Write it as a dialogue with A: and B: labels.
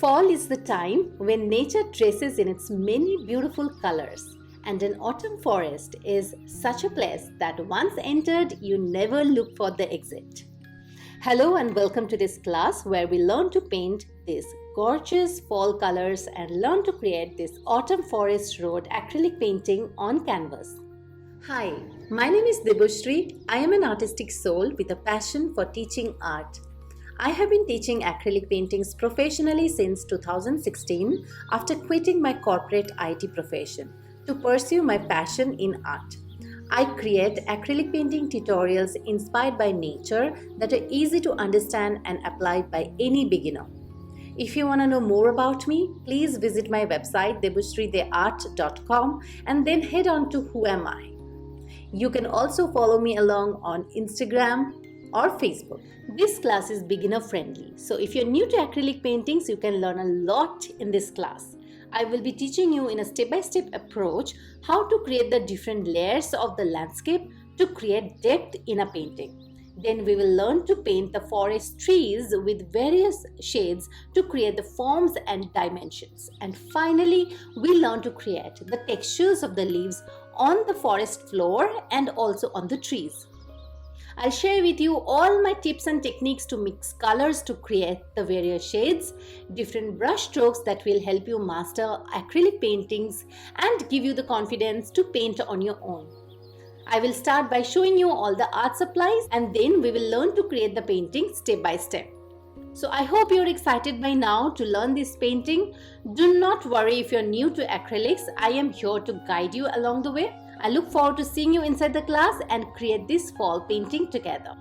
A: Fall is the time when nature dresses in its many beautiful colors, and an autumn forest is such a place that once entered, you never look for the exit. Hello and welcome to this class where we learn to paint these gorgeous fall colors and learn to create this autumn forest road acrylic painting on canvas. Hi, my name is Debasree. I am an artistic soul with a passion for teaching art. I have been teaching acrylic paintings professionally since 2016 after quitting my corporate IT profession to pursue my passion in art. I create acrylic painting tutorials inspired by nature that are easy to understand and applied by any beginner. If you want to know more about me, please visit my website debasreetheart.com and then head on to Who Am I. You can also follow me along on Instagram or Facebook. This class is beginner friendly, so if you're new to acrylic paintings, you can learn a lot in this class. I will be teaching you in a step-by-step approach how to create the different layers of the landscape to create depth in a painting. Then we will learn to paint the forest trees with various shades to create the forms and dimensions. And finally, we learn to create the textures of the leaves on the forest floor and also on the trees. I'll share with you all my tips and techniques to mix colors to create the various shades, different brush strokes that will help you master acrylic paintings and give you the confidence to paint on your own. I will start by showing you all the art supplies and then we will learn to create the painting step by step. So I hope you're excited by now to learn this painting. Do not worry if you're new to acrylics. I am here to guide you along the way. I look forward to seeing you inside the class and create this fall painting together.